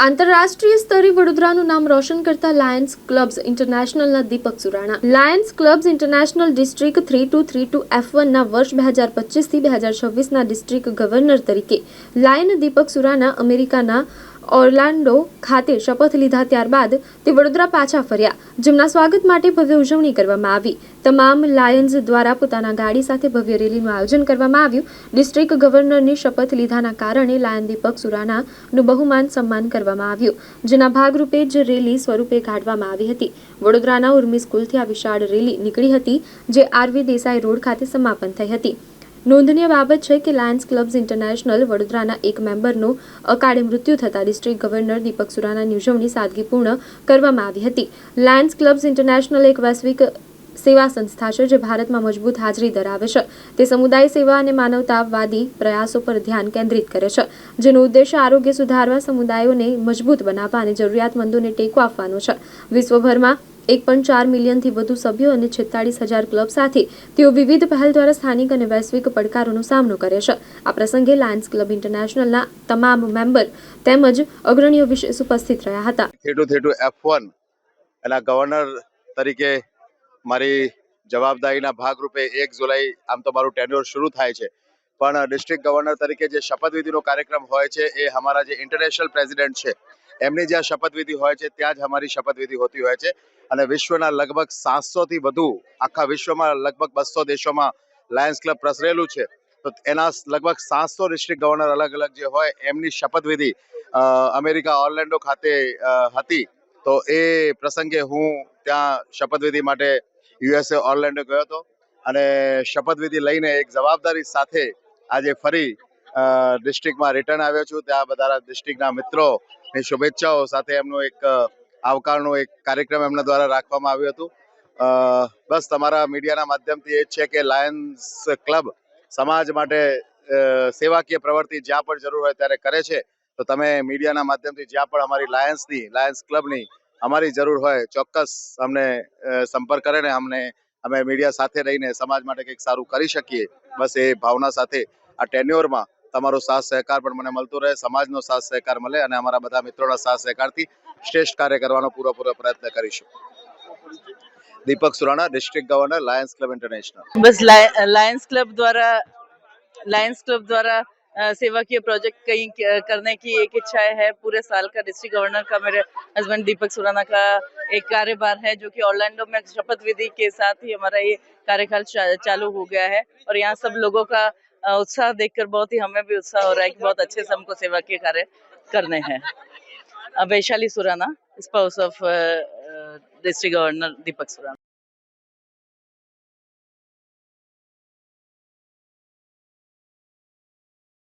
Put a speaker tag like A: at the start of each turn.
A: આંતરરાષ્ટ્રીય સ્તરે વડોદરાનું નામ રોશન કરતા લાયન્સ ક્લબ્સ ઇન્ટરનેશનલના Deepak Surana. Lions Clubs International District 3232 F1ના વર્ષ 2025થી 2026ના ડિસ્ટ્રિક્ટ ગવર્નર તરીકે લાયન દીપક સુરાણા અમેરિકાના ઓર્લાન્ડો ખાતે શપથ લીધા ત્યારબાદ તે વડોદરા પાછા ફર્યા, જેમના સ્વાગત માટે ભવ્ય ઉજવણી કરવામાં આવી. તમામ લાયન્સ દ્વારા પોતાના ગાડી સાથે ભવ્ય રેલીનું આયોજન કરવામાં આવ્યું. ડિસ્ટ્રિક્ટ ગવર્નરની શપથ લીધાના કારણે લાયન દીપક સુરાણાનું બહુમાન સન્માન કરવામાં આવ્યું, જેના ભાગરૂપે જ રેલી સ્વરૂપે કાઢવામાં આવી હતી. વડોદરાના ઉર્મી સ્કૂલથી આ વિશાળ રેલી નીકળી હતી, જે આરવી દેસાઈ રોડ ખાતે સમાપન થઈ હતી. નોંધનીય બાબત છે કે લાયન્સ ક્લબ્સ ઇન્ટરનેશનલ વડોદરાના એક મેમ્બરનું અકાળે મૃત્યુ થતાં ડિસ્ટ્રિક્ટ ગવર્નર દીપક સુરાણાની ઉજવણી સાદગીપૂર્ણ કરવામાં આવી હતી. લાયન્સ ક્લબ્સ ઇન્ટરનેશનલ એક વૈશ્વિક સેવા સંસ્થા છે, જે ભારતમાં મજબૂત હાજરી ધરાવે છે. તે સમુદાય સેવા અને માનવતાવાદી પ્રયાસો પર ધ્યાન કેન્દ્રિત કરે છે, જેનો ઉદ્દેશ્ય આરોગ્ય સુધારવા, સમુદાયોને મજબૂત બનાવવા અને જરૂરિયાતમંદોને ટેકો આપવાનો છે. વિશ્વભરમાં 1.4 મિલિયનથી વધુ સભ્યો અને 46,000 ક્લબ સાથે તેઓ વિવિધ પહેલ દ્વારા સ્થાનિક અને વૈશ્વિક પડકારોનો સામનો કરે છે. આ પ્રસંગે લાયન્સ ક્લબ ઇન્ટરનેશનલના તમામ મેમ્બર તેમજ અગ્રણીઓ વિશેષ ઉપસ્થિત રહ્યા હતા.
B: 3232 F1 એના ગવર્નર તરીકે મારી જવાબદારીના ભાગરૂપે 1 જુલાઈ આમ તો મારું ટેન્યોર શરૂ થાય છે, પણ ડિસ્ટ્રિક્ટ ગવર્નર તરીકે જે શપથવિધિનો કાર્યક્રમ હોય છે એ અમારા જે ઇન્ટરનેશનલ પ્રેસિડેન્ટ છે એમની જ્યાં શપથવિધિ હોય છે ત્યાં જ અમારી શપથવિધિ હોતી હોય છે. અને વિશ્વના લગભગ 700થી વધુ, આખા વિશ્વમાં લગભગ 200 દેશોમાં લાયન્સ ક્લબ પ્રસરેલું છે, તો એના લગભગ 700 ડિસ્ટ્રિક્ટ ગવર્નર અલગ અલગ જે હોય એમની શપથવિધિ અમેરિકા ઓર્લેન્ડો ખાતે હતી. તો એ પ્રસંગે હું ત્યાં શપથવિધિ માટે યુએસએ ઓર્લેન્ડો ગયો હતો અને શપથવિધિ લઈને એક જવાબદારી સાથે આજે ફરી ડિસ્ટ્રિક્ટમાં રિટર્ન આવ્યો છું. ત્યાં બધા ડિસ્ટ્રિક્ટના મિત્રોની શુભેચ્છાઓ સાથે એમનું એક આવકારનો એક કાર્યક્રમ એમના દ્વારા રાખવામાં આવ્યું હતું. બસ તમારા મીડિયાના માધ્યમથી એ જ છે કે લાયન્સ ક્લબ સમાજ માટે સેવાકીય પ્રવૃત્તિ જ્યાં પણ જરૂર હોય ત્યારે કરે છે. તો તમે મીડિયાના માધ્યમથી જ્યાં પણ અમારી લાયન્સ ક્લબની અમારી જરૂર હોય ચોક્કસ અમને સંપર્ક કરે ને અમે મીડિયા સાથે રહીને સમાજ માટે કંઈક સારું કરી શકીએ. બસ એ ભાવના સાથે આ ટેન્યોરમાં તમારો સાથ સહકાર પણ મને મળતો રહે, સમાજનો સાથ સહકાર મળે અને અમારા બધા મિત્રોના સાથ સહકારથી શ્રેષ્ઠ કાર્ય કરવાનો પૂરો પ્રયત્ન કરીશું. Deepak Surana, district governor Lions Club International.
C: बस लायंस क्लब द्वारा सेवाकीय प्रोजेक्ट कहीं करने की एक इच्छा है. पूरे साल का डिस्ट्रिक्ट गवर्नर का मेरे हस्बैंड दीपक सुराना का एक कार्यभार है, जो कि ऑरलैंडो में शपथ विधि के साथ ही हमारा ये कार्यकाल चालू हो गया है. और यहाँ सब लोगों का उत्साह देखकर बहुत ही हमें भी उत्साह हो रहा है कि बहुत अच्छे से हमको सेवा के कार्य करने हैं. Vaishali Surana, spouse of district governor Deepak Surana.